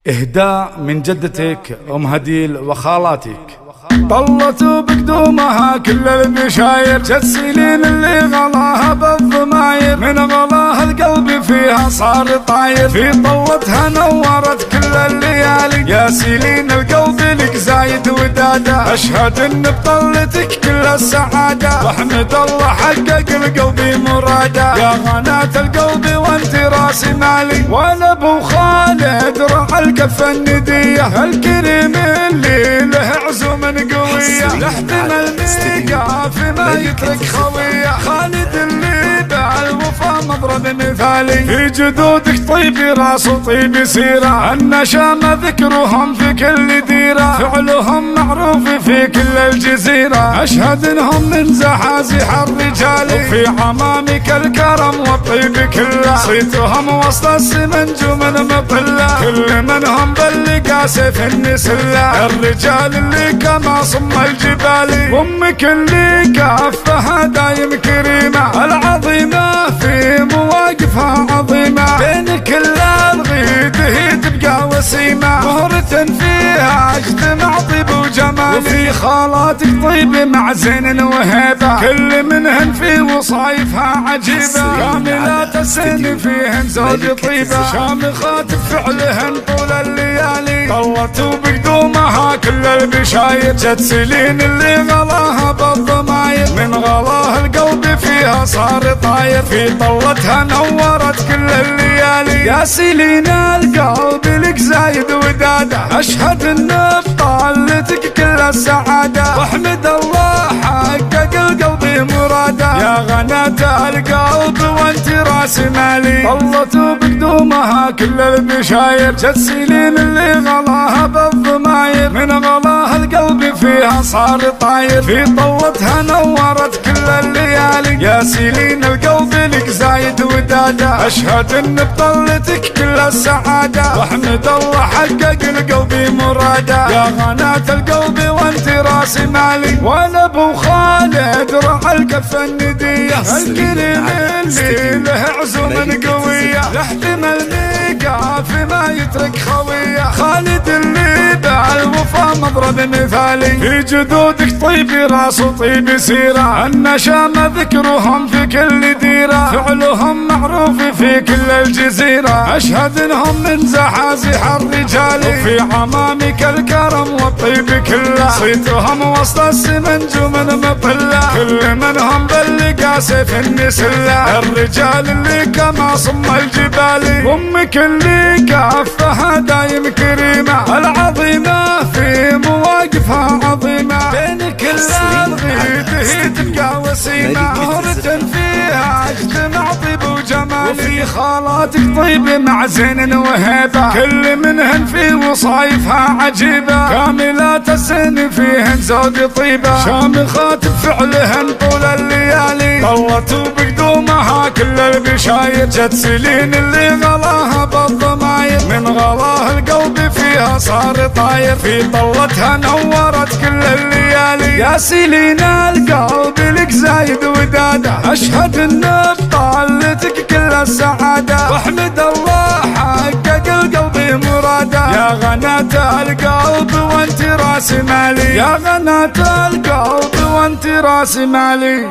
إهداء من جدتك أم هديل وخالاتك. طلت بقدومها كل البشاير، جت سنين اللي غلاها بالضماير، من غلاها القلب فيها صار طاير، في طلتها نورت كل الليالي، يا سنين القلب لك زايد وداده، اشهد ان بطلتك كل السعاده، واحمد الله حقق لقلبي مراده، يا غناة القلب وانت راس مالي، وانا ابو خالد رعى الكفه النديه، الكريم اللي له عزوم قوية، يحتمل الميقاف ما يترك خوية، خالد اللي باع الوفا مضرب مثالي، في جدودك طيب راس وطيب سيرة، النشام ذكرهم في كل ديرة، فعلهم معروف في كل الجزيرة، أشهد انهم من زحازح الرجال، وفي عمامك الكرم والطيب كله، صيتهم وسط السمنجوم مطلة، كل منهم بلقى سيف النسلة، الرجال اللي كما صم الجبال، وامك اللي كافها دايم كريمة، العظيمة في مواقفها عظيمة، بين كل الغيد هي تبقى وسيمة، مهرة فيها اجتمع طيب وجمال، وفي خالاتك طيب مع زين وهيبة، كل منهن في وصايفها عجيبة، كاملات السن فيهن زوج طيبة، شامخات بفعلهن طول الليالي، طلت بقدومها كل البشاير، جت سلين اللي غلاها بالضماير، من غلاها القلب فيها صار طاير، في طلتها نورت كل الليالي، يا سلين القلب لك زايد وداده، اشهد ان بطلتك كل السعاده، واحمد الله حقق القلب مراده، يا غناة القلب وانت راس مالي، طلت بقدومها كل البشاير، جت سلين اللي غلاها بالضماير، من غلاها القلب فيها صار طاير، في طلتها نورت كل الليالي، يا سلين القلب لك زايد وداده، اشهد ان بطلتك كل السعاده، واحمد الله حقق لقلبي مراده، يا غناة القلب وانت راس مالي، وانا ابو خالد رعى الكفه النديه، الكريم اللي له عزوم قويه، يحتمل ميقاف ما يترك خويه، خالد اللي باع الوفا مضرب مثالي، في جدودك طيب راس وطيب سيرة، النشام ذكرهم في كل ديرة، فعلهم معروف في كل الجزيرة، أشهد انهم من زحازح الرجال، وفي عمامك الكرم والطيب كله، صيتهم وسط السمنجوم مطلة، كل منهم بلقى سيف النسلة، الرجال اللي كما صم الجبال، وامك اللي كافها دايم كريمة، العظيمة في مواقفها عظيمة، بين كل الغيد هي تبقى وسيمة، مهرة فيها اجتمع طيب وجمال، وفي خالاتك طيب مع زين وهيبة، كل منهن في وصايفها عجيبة، كاملات السن فيهن زوج طيبة، شامخات بفعلهن طول الليالي، طلت بقدومها كل البشاير، جت سلين اللي غلاها بالضماير، من غلاها القلب فيها صار طاير، في طلتها نورت كل الليالي، يا سلين القلب لك زايد وداده، اشهد ان بطلتك كل السعاده، واحمد الله حقق القلب مراده، يا غناة القلب وانت راس مالي، يا غناة القلب وانت راس مالي.